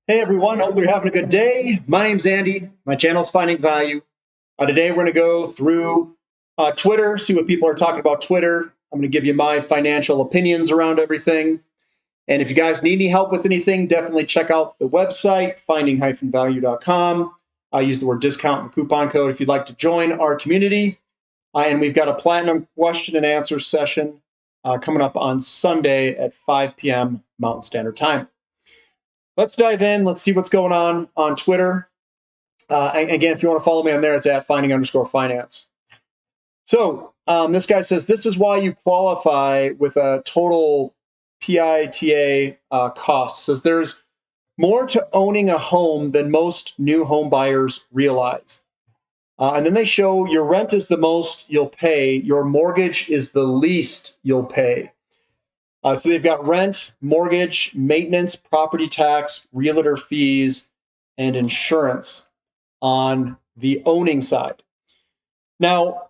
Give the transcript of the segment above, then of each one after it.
Hey everyone, hopefully you're having a good day. My name's Andy. My channel's Finding Value. Today we're going to go through Twitter, see what people are talking about Twitter. I'm going to give you my financial opinions around everything. And if you guys need any help with anything, definitely check out the website, finding-value.com. I use the word discount and coupon code if you'd like to join our community. And we've got a platinum question and answer session coming up on Sunday at 5 p.m. Mountain Standard Time. Let's dive in. Let's see what's going on Twitter. Again, if you want to follow me on there, it's at finding_finance. So this guy says, this is why you qualify with a total PITA cost. Says there's more to owning a home than most new home buyers realize. And then they show your rent is the most you'll pay. Your mortgage is the least you'll pay. So they've got rent, mortgage, maintenance, property tax, realtor fees, and insurance on the owning side. Now,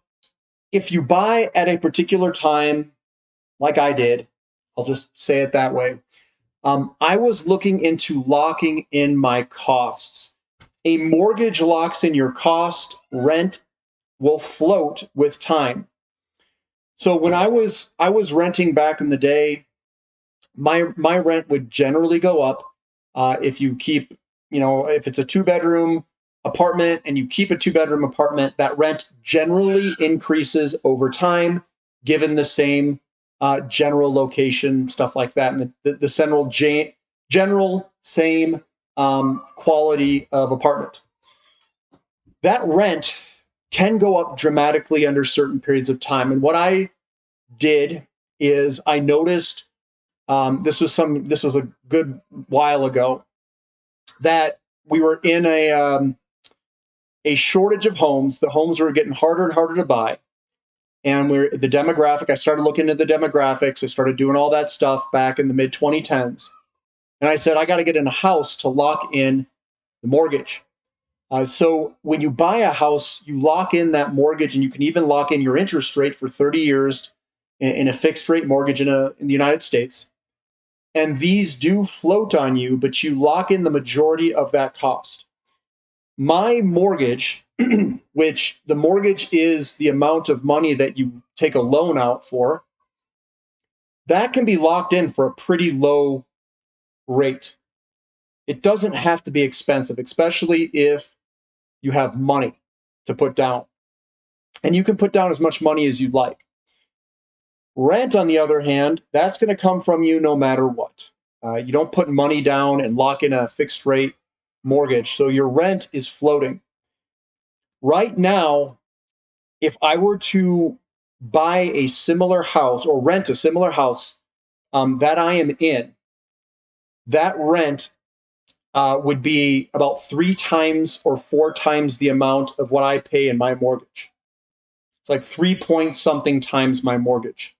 if you buy at a particular time, like I did, I'll just say it that way, I was looking into locking in my costs. A mortgage locks in your cost, rent will float with time. So when I was renting back in the day, my rent would generally go up if you keep, if it's a 2-bedroom apartment and you keep a 2-bedroom apartment, that rent generally increases over time, given the same general location, stuff like that, and the general same quality of apartment. That rent can go up dramatically under certain periods of time. And what I did is I noticed this was a good while ago that we were in a shortage of homes. The homes were getting harder and harder to buy, and the demographic. I started looking at the demographics. I started doing all that stuff back in the mid 2010s, and I said I got to get in a house to lock in the mortgage. So when you buy a house, you lock in that mortgage, and you can even lock in your interest rate for 30 years in a fixed rate mortgage in the United States. And these do float on you, but you lock in the majority of that cost. My mortgage, which the mortgage is the amount of money that you take a loan out for, that can be locked in for a pretty low rate. It doesn't have to be expensive, especially if you have money to put down. And you can put down as much money as you'd like. Rent, on the other hand, that's going to come from you no matter what. You don't put money down and lock in a fixed rate mortgage, so your rent is floating. Right now, if I were to buy a similar house or rent a similar house that I am in, that rent would be about 3 times or 4 times the amount of what I pay in my mortgage. It's like 3 point something times my mortgage.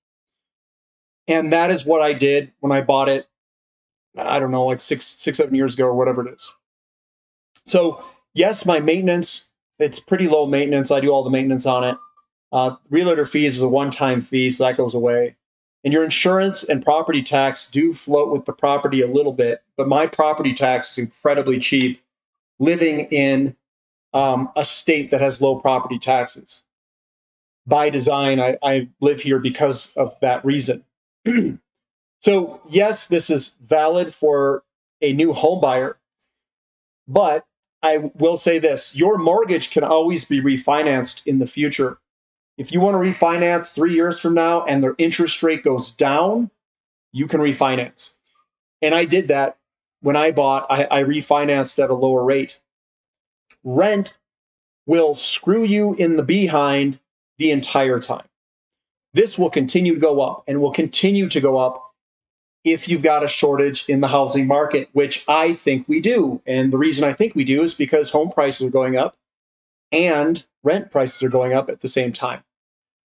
And that is what I did when I bought it, I don't know, like 7 years ago or whatever it is. So yes, my maintenance, it's pretty low maintenance. I do all the maintenance on it. Realtor fees is a one-time fee, so that goes away. And your insurance and property tax do float with the property a little bit, but my property tax is incredibly cheap living in a state that has low property taxes. By design, I live here because of that reason. So yes, this is valid for a new home buyer, but I will say this, your mortgage can always be refinanced in the future. If you want to refinance 3 years from now and their interest rate goes down, you can refinance. And I did that when I bought, I refinanced at a lower rate. Rent will screw you in the behind the entire time. This will continue to go up and will continue to go up if you've got a shortage in the housing market, which I think we do. And the reason I think we do is because home prices are going up and rent prices are going up at the same time.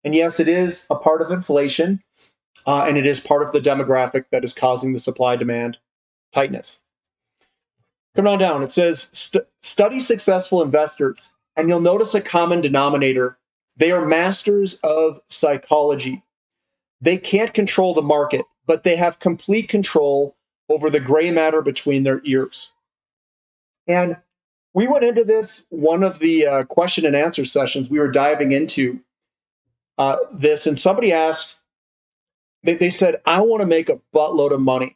And yes, it is a part of inflation, and it is part of the demographic that is causing the supply-demand tightness. Coming on down, it says, study successful investors, and you'll notice a common denominator. They are masters of psychology. They can't control the market, but they have complete control over the gray matter between their ears. And we went into this, one of the question and answer sessions, we were diving into this, and somebody asked, they said, I want to make a buttload of money.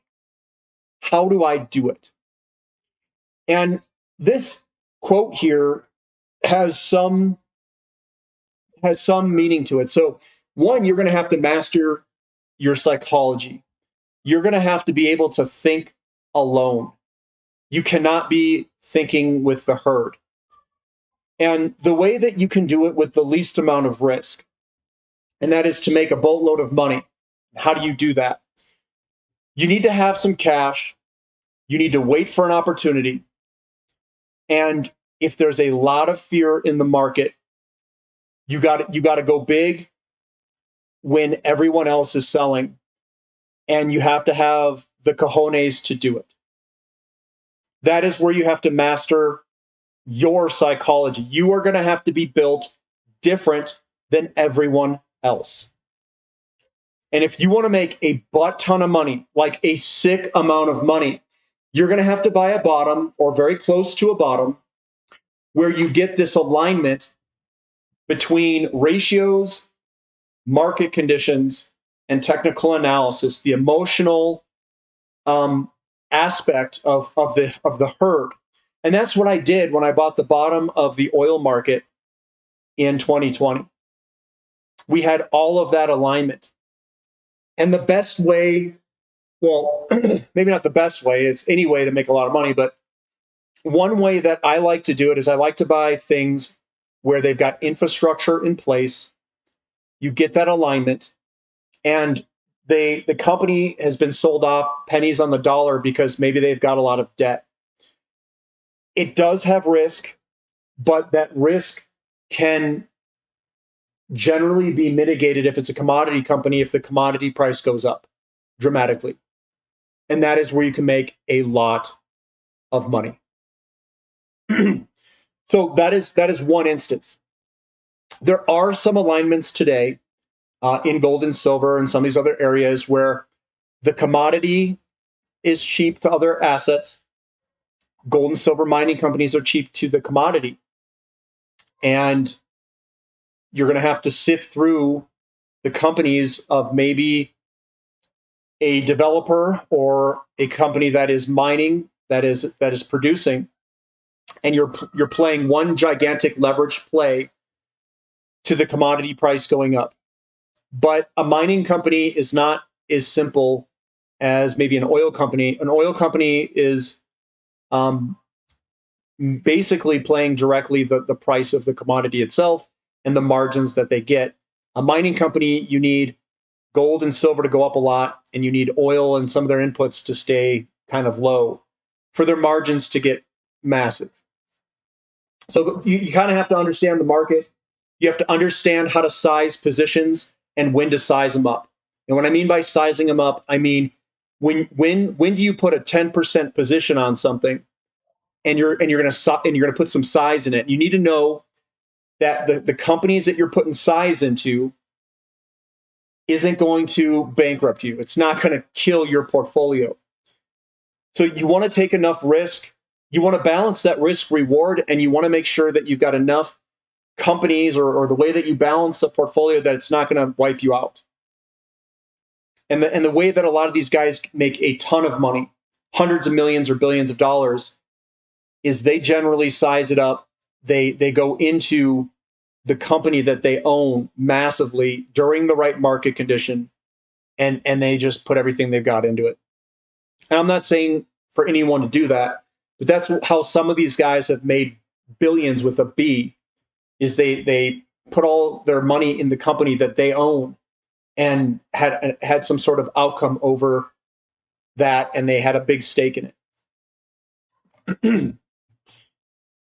How do I do it? And this quote here has some meaning to it. So, one, you're going to have to master your psychology. You're going to have to be able to think alone. You cannot be thinking with the herd. And the way that you can do it with the least amount of risk, and that is to make a boatload of money. How do you do that? You need to have some cash. You need to wait for an opportunity. And if there's a lot of fear in the market, you got to go big when everyone else is selling. And you have to have the cojones to do it. That is where you have to master your psychology. You are going to have to be built different than everyone else. And if you want to make a butt ton of money, like a sick amount of money, you're going to have to buy a bottom or very close to a bottom where you get this alignment between ratios, market conditions, and technical analysis, the emotional aspect of the herd. And that's what I did when I bought the bottom of the oil market in 2020. We had all of that alignment. And the best way, well, maybe not the best way, it's any way to make a lot of money, but one way that I like to do it is I like to buy things where they've got infrastructure in place. You get that alignment, and the company has been sold off pennies on the dollar because maybe they've got a lot of debt. It does have risk, but that risk can generally be mitigated if it's a commodity company, if the commodity price goes up dramatically. And that is where you can make a lot of money. So that is one instance. There are some alignments today in gold and silver and some of these other areas where the commodity is cheap to other assets. Gold and silver mining companies are cheap to the commodity. And you're going to have to sift through the companies of maybe a developer or a company that is mining, that is producing, and you're playing one gigantic leverage play to the commodity price going up. But a mining company is not as simple as maybe an oil company. An oil company is basically playing directly the price of the commodity itself and the margins that they get. A mining company, you need gold and silver to go up a lot, and you need oil and some of their inputs to stay kind of low for their margins to get massive. So you kind of have to understand the market. You have to understand how to size positions and when to size them up. And what I mean by sizing them up, I mean when do you put a 10% position on something, and you're going to put some size in it. You need to know that the companies that you're putting size into isn't going to bankrupt you. It's not going to kill your portfolio. So you want to take enough risk. You want to balance that risk reward, and you want to make sure that you've got enough companies or the way that you balance the portfolio that it's not going to wipe you out. And the way that a lot of these guys make a ton of money, hundreds of millions or billions of dollars, is they generally size it up. They go into the company that they own massively during the right market condition, and they just put everything they've got into it. And I'm not saying for anyone to do that, but that's how some of these guys have made billions with a B, is they put all their money in the company that they own and had some sort of outcome over that, and they had a big stake in it.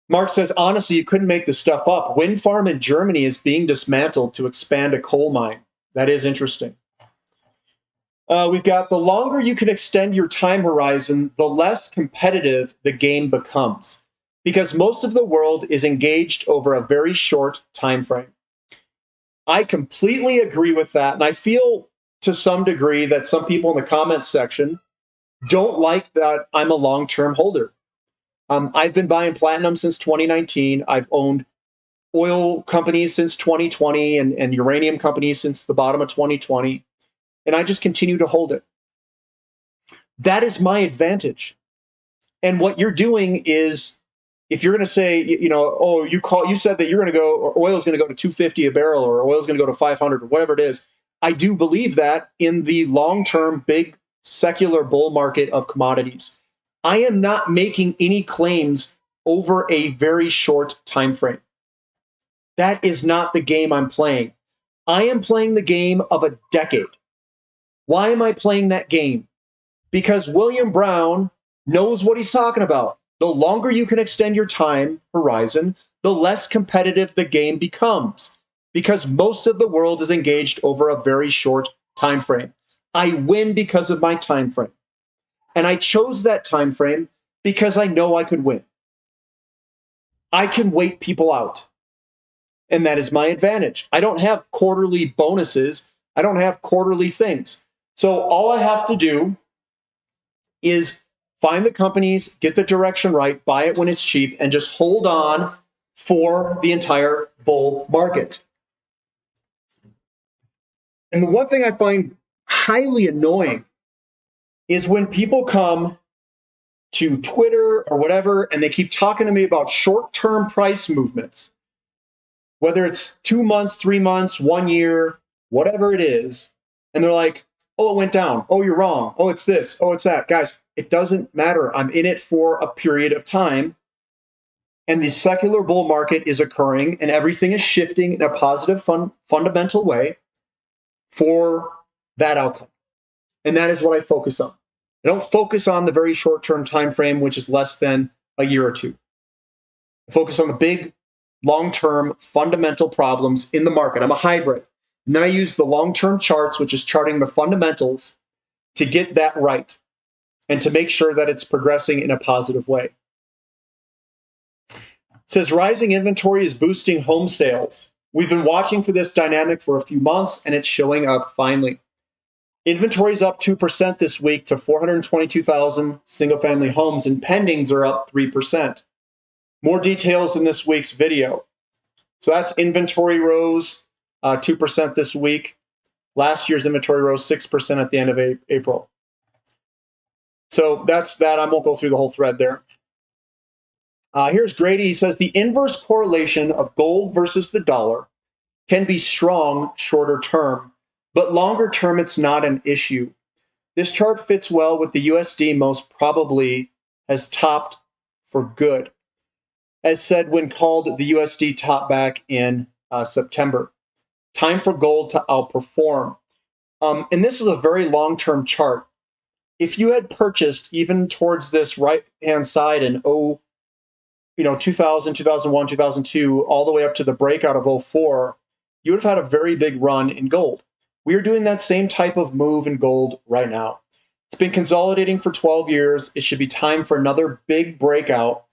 Mark says, honestly, you couldn't make this stuff up. Wind farm in Germany is being dismantled to expand a coal mine. That is interesting. We've got, the longer you can extend your time horizon, the less competitive the game becomes, because most of the world is engaged over a very short time frame. I completely agree with that, and I feel to some degree that some people in the comments section don't like that I'm a long-term holder. I've been buying platinum since 2019. I've owned oil companies since 2020 and uranium companies since the bottom of 2020. And I just continue to hold it. That is my advantage. And what you're doing is, if you're going to say, oh, you said that you're going to go, or oil is going to go to 250 a barrel, or oil is going to go to 500, or whatever it is. I do believe that in the long-term big secular bull market of commodities. I am not making any claims over a very short time frame. That is not the game I'm playing. I am playing the game of a decade. Why am I playing that game? Because William Brown knows what he's talking about. The longer you can extend your time horizon, the less competitive the game becomes, because most of the world is engaged over a very short time frame. I win because of my time frame. And I chose that time frame because I know I could win. I can wait people out. And that is my advantage. I don't have quarterly bonuses. I don't have quarterly things. So all I have to do is find the companies, get the direction right, buy it when it's cheap, and just hold on for the entire bull market. And the one thing I find highly annoying is when people come to Twitter or whatever, and they keep talking to me about short-term price movements, whether it's 2 months, 3 months, 1 year, whatever it is, and they're like, oh, it went down. Oh, you're wrong. Oh, it's this. Oh, it's that. Guys, it doesn't matter. I'm in it for a period of time, and the secular bull market is occurring, and everything is shifting in a positive, fundamental way for that outcome. And that is what I focus on. I don't focus on the very short-term time frame, which is less than a year or two. I focus on the big, long-term fundamental problems in the market. I'm a hybrid. And then I use the long-term charts, which is charting the fundamentals, to get that right and to make sure that it's progressing in a positive way. It says rising inventory is boosting home sales. We've been watching for this dynamic for a few months, and it's showing up finally. Inventory is up 2% this week to 422,000 single-family homes, and pendings are up 3%. More details in this week's video. So that's inventory rose 2% this week. Last year's inventory rose 6% at the end of April. So that's that. I won't go through the whole thread there. Here's Grady. He says the inverse correlation of gold versus the dollar can be strong shorter term, but longer term it's not an issue. This chart fits well with the USD most probably has topped for good. As said when called, the USD top back in September. Time for gold to outperform. And this is a very long-term chart. If you had purchased even towards this right-hand side in 2000, 2001, 2002, all the way up to the breakout of 04, you would have had a very big run in gold. We are doing that same type of move in gold right now. It's been consolidating for 12 years. It should be time for another big breakout,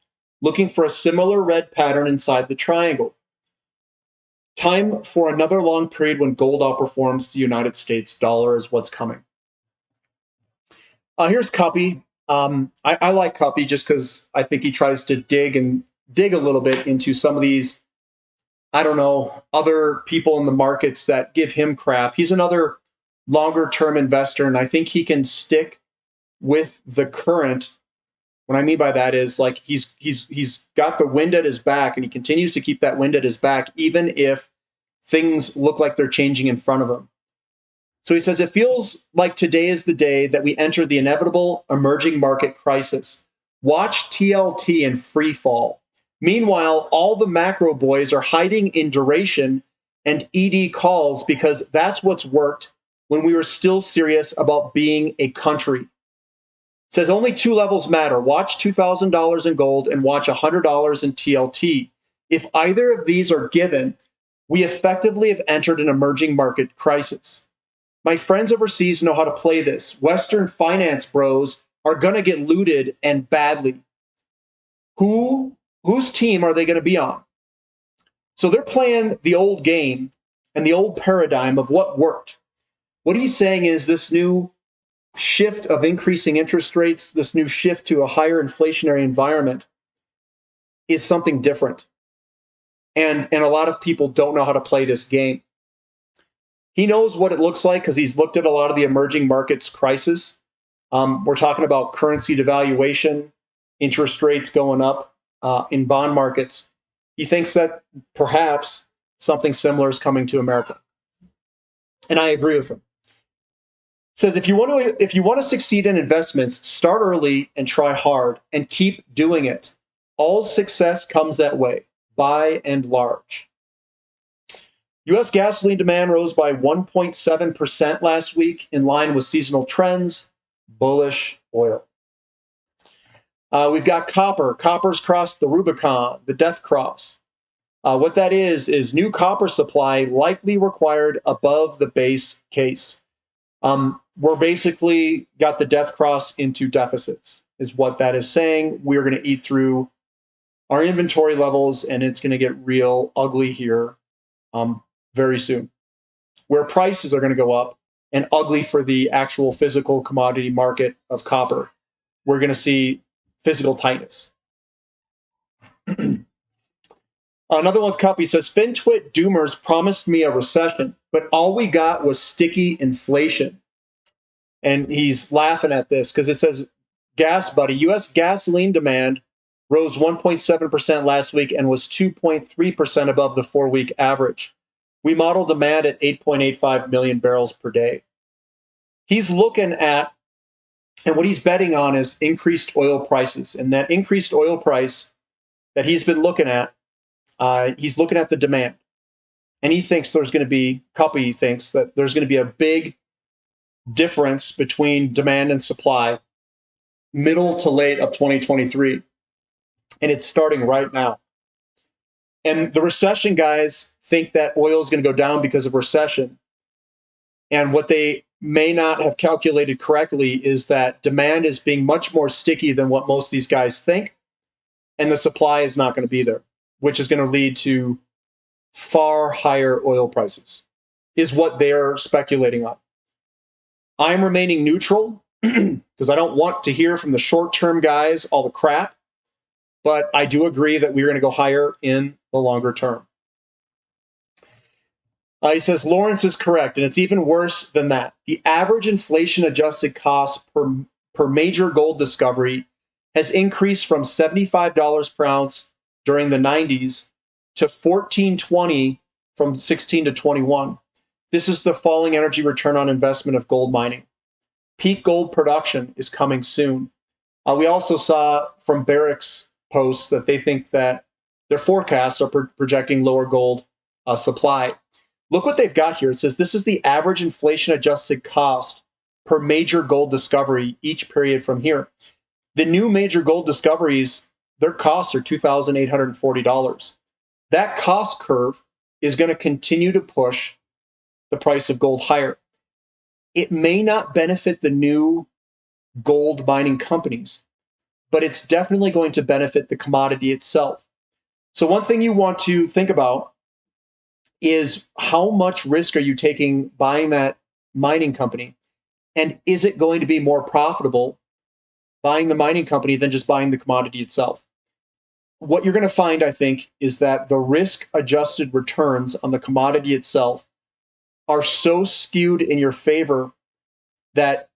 looking for a similar red pattern inside the triangle. Time for another long period when gold outperforms the United States dollar is what's coming. Here's Cuppy. I like Cuppy just because I think he tries to dig a little bit into some of these, other people in the markets that give him crap. He's another longer term investor, and I think he can stick with the current. What I mean by that is like he's got the wind at his back, and he continues to keep that wind at his back, even if things look like they're changing in front of him. So he says, it feels like today is the day that we enter the inevitable emerging market crisis. Watch TLT and free fall. Meanwhile, all the macro boys are hiding in duration and ED calls because that's what's worked when we were still serious about being a country. It says only two levels matter. Watch $2,000 in gold and watch $100 in TLT. If either of these are given, we effectively have entered an emerging market crisis. My friends overseas know how to play this. Western finance bros are going to get looted and badly. Whose team are they going to be on? So they're playing the old game and the old paradigm of what worked. What he's saying is this new shift of increasing interest rates, this new shift to a higher inflationary environment is something different. And a lot of people don't know how to play this game. He knows what it looks like because he's looked at a lot of the emerging markets crisis. We're talking about currency devaluation, interest rates going up in bond markets. He thinks that perhaps something similar is coming to America. And I agree with him. Says if you want to succeed in investments, start early and try hard and keep doing it. All success comes that way, by and large. U.S. gasoline demand rose by 1.7% last week, in line with seasonal trends. Bullish oil. We've got copper. Copper's crossed the Rubicon, the death cross. What that is new copper supply likely required above the base case. We're basically got the death cross into deficits, is what that is saying. We're going to eat through our inventory levels, and it's going to get real ugly here very soon, where prices are going to go up and ugly for the actual physical commodity market of copper. We're going to see physical tightness. Another one with copy says, FinTwit doomers promised me a recession, but all we got was sticky inflation. And he's laughing at this because it says, Gas Buddy, U.S. gasoline demand rose 1.7% last week and was 2.3% above the 4-week average. We model demand at 8.85 million barrels per day. He's looking at, and what he's betting on is increased oil prices. And that increased oil price that he's been looking at, he's looking at the demand. And he thinks there's going to be, Cuppy thinks that there's going to be a big difference between demand and supply middle to late of 2023. And it's starting right now. And the recession guys think that oil is going to go down because of recession. And what they may not have calculated correctly is that demand is being much more sticky than what most of these guys think. And the supply is not going to be there, which is going to lead to far higher oil prices, is what they're speculating on. I'm remaining neutral because I don't want to hear from the short-term guys all the crap. But I do agree that we're going to go higher in the longer term. He says, Lawrence is correct, and it's even worse than that. The average inflation-adjusted cost per major gold discovery has increased from $75 per ounce during the 90s to $14.20 from 16 to 21. This is the falling energy return on investment of gold mining. Peak gold production is coming soon. We also saw from Barrick's posts that they think that their forecasts are projecting lower gold supply. Look what they've got here. It says this is the average inflation-adjusted cost per major gold discovery each period from here. The new major gold discoveries, their costs are $2,840. That cost curve is going to continue to push the price of gold higher. It may not benefit the new gold mining companies, but it's definitely going to benefit the commodity itself. So one thing you want to think about is how much risk are you taking buying that mining company? And is it going to be more profitable buying the mining company than just buying the commodity itself? What you're going to find, I think, is that the risk-adjusted returns on the commodity itself are so skewed in your favor that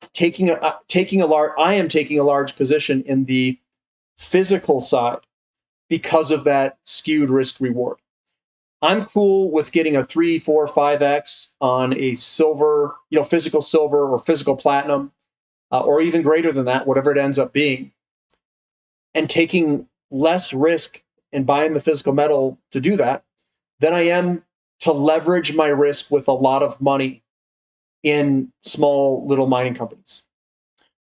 I am taking a large position in the physical side because of that skewed risk reward. I'm cool with getting a 3, 4, 5x on a silver, physical silver or physical platinum, or even greater than that, whatever it ends up being, and taking less risk in buying the physical metal to do that than I am to leverage my risk with a lot of money in small little mining companies.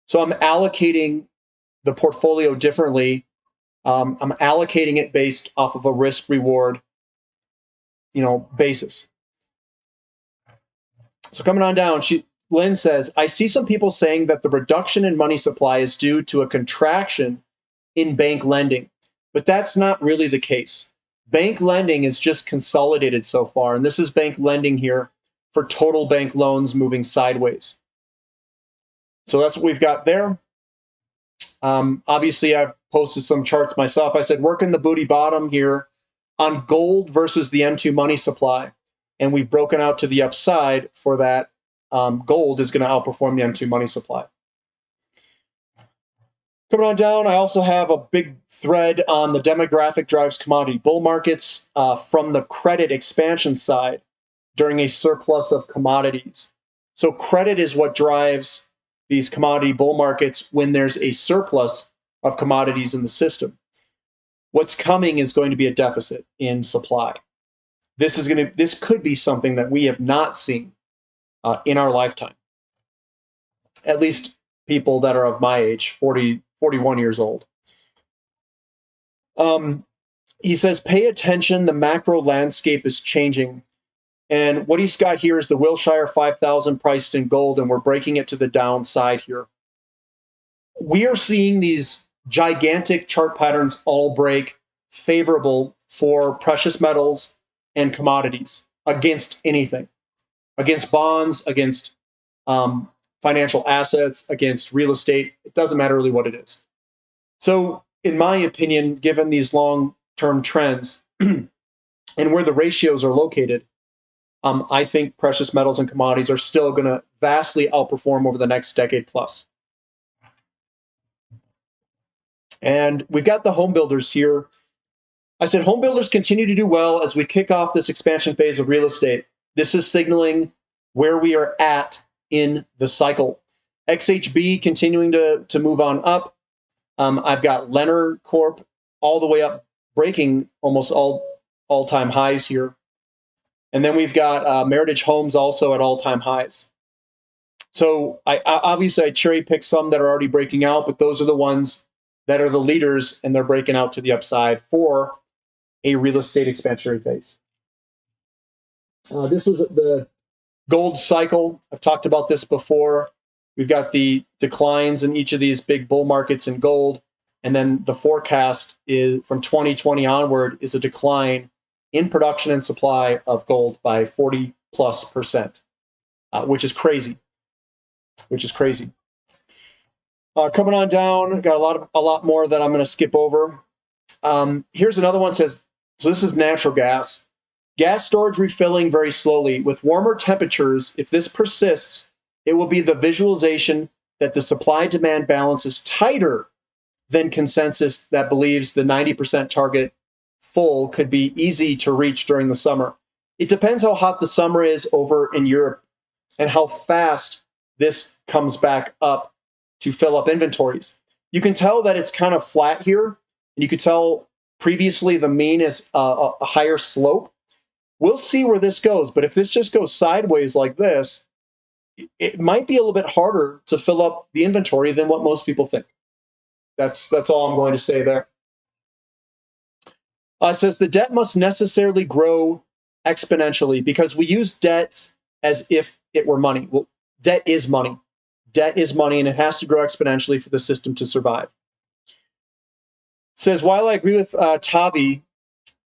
So I'm allocating the portfolio differently. I'm allocating it based off of a risk reward, basis. So coming on down, Lynn says, I see some people saying that the reduction in money supply is due to a contraction in bank lending, but that's not really the case. Bank lending is just consolidated so far, and this is bank lending here for total bank loans moving sideways. So that's what we've got there. Obviously, I've posted some charts myself. I said, working the booty bottom here on gold versus the M2 money supply. And we've broken out to the upside for that. Gold is going to outperform the M2 money supply. Coming on down, I also have a big thread on the demographic drives commodity bull markets from the credit expansion side during a surplus of commodities. So credit is what drives these commodity bull markets when there's a surplus of commodities in the system. What's coming is going to be a deficit in supply. This could be something that we have not seen in our lifetime. At least people that are of my age, 41 years old. He says, pay attention, the macro landscape is changing. And what he's got here is the Wilshire 5000 priced in gold, and we're breaking it to the downside here. We are seeing these gigantic chart patterns all break favorable for precious metals and commodities against anything, against bonds, against financial assets, against real estate. It doesn't matter really what it is. So in my opinion, given these long-term trends and where the ratios are located, I think precious metals and commodities are still going to vastly outperform over the next decade plus. And we've got the home builders here. I said home builders continue to do well as we kick off this expansion phase of real estate. This is signaling where we are at in the cycle. XHB continuing to move on up. I've got Leonard Corp all the way up, breaking almost all-time highs here. And then we've got Meritage Homes also at all-time highs. So obviously I cherry-picked some that are already breaking out, but those are the ones that are the leaders, and they're breaking out to the upside for a real estate expansionary phase. This was the gold cycle. I've talked about this before. We've got the declines in each of these big bull markets in gold. And then the forecast is from 2020 onward is a decline in production and supply of gold by 40+%, which is crazy. Coming on down, got a lot more that I'm going to skip over. Here's another one says, so this is natural gas. Gas storage refilling very slowly. With warmer temperatures, if this persists, it will be the visualization that the supply-demand balance is tighter than consensus that believes the 90% target full could be easy to reach during the summer. It depends how hot the summer is over in Europe and how fast this comes back up to fill up inventories. You can tell that it's kind of flat here, and you could tell previously the mean is a higher slope. We'll see where this goes, but if this just goes sideways like this, it might be a little bit harder to fill up the inventory than what most people think. That's all I'm going to say there. It says the debt must necessarily grow exponentially because we use debt as if it were money. Well, debt is money. Debt is money, and it has to grow exponentially for the system to survive. It says, while I agree with Tavi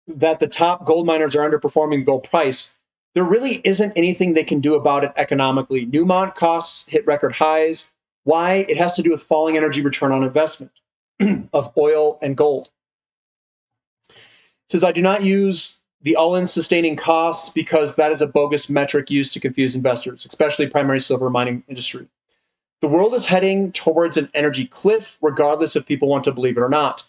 that the top gold miners are underperforming the gold price, there really isn't anything they can do about it economically. Newmont costs hit record highs. Why? It has to do with falling energy return on investment of oil and gold. It says, I do not use the all-in sustaining costs because that is a bogus metric used to confuse investors, especially primary silver mining industry. The world is heading towards an energy cliff, regardless if people want to believe it or not.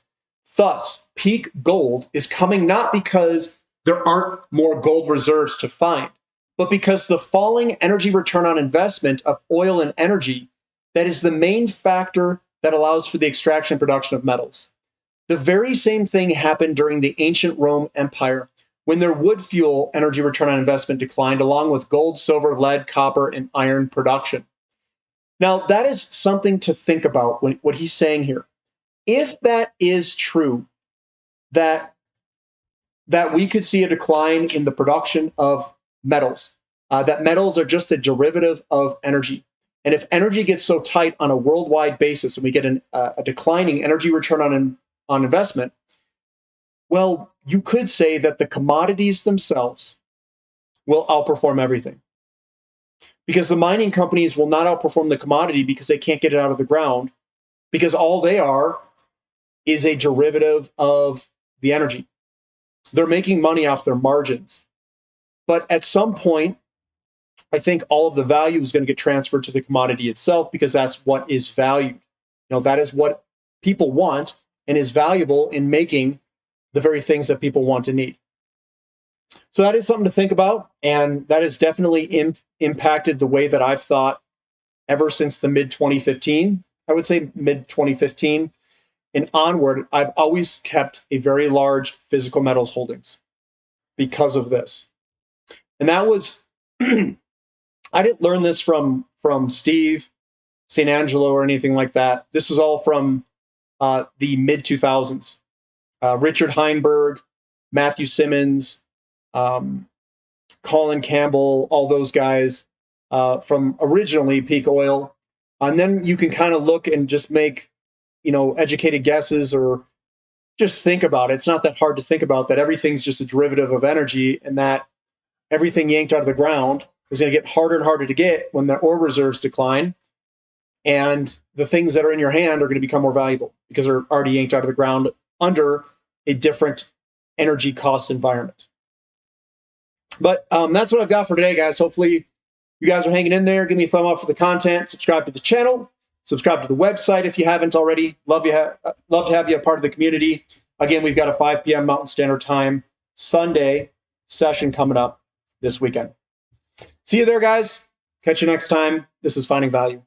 Thus, peak gold is coming not because there aren't more gold reserves to find, but because the falling energy return on investment of oil and energy, that is the main factor that allows for the extraction and production of metals. The very same thing happened during the ancient Rome Empire when their wood fuel energy return on investment declined, along with gold, silver, lead, copper, and iron production. Now, that is something to think about what he's saying here. If that is true, that we could see a decline in the production of metals, that metals are just a derivative of energy. And if energy gets so tight on a worldwide basis and we get a declining energy return on investment, well, you could say that the commodities themselves will outperform everything. Because the mining companies will not outperform the commodity because they can't get it out of the ground, because all they are is a derivative of the energy. They're making money off their margins. But at some point, I think all of the value is going to get transferred to the commodity itself, because that's what is valued. That is what people want and is valuable in making the very things that people want and need. So that is something to think about, and that has definitely impacted the way that I've thought ever since the mid-2015. I would say mid-2015 and onward. I've always kept a very large physical metals holdings because of this. And that was, I didn't learn this from Steve St. Angelo or anything like that. This is all from the mid-2000s. Richard Heinberg, Matthew Simmons, Colin Campbell, all those guys from originally Peak Oil. And then you can kind of look and just make, educated guesses, or just think about it. It's not that hard to think about that everything's just a derivative of energy, and that everything yanked out of the ground is going to get harder and harder to get when the ore reserves decline. And the things that are in your hand are going to become more valuable because they're already yanked out of the ground under a different energy cost environment. But that's what I've got for today, guys. Hopefully you guys are hanging in there. Give me a thumb up for the content. Subscribe to the channel. Subscribe to the website if you haven't already. Love to have you a part of the community. Again, we've got a 5 p.m. Mountain Standard Time Sunday session coming up this weekend. See you there, guys. Catch you next time. This is Finding Value.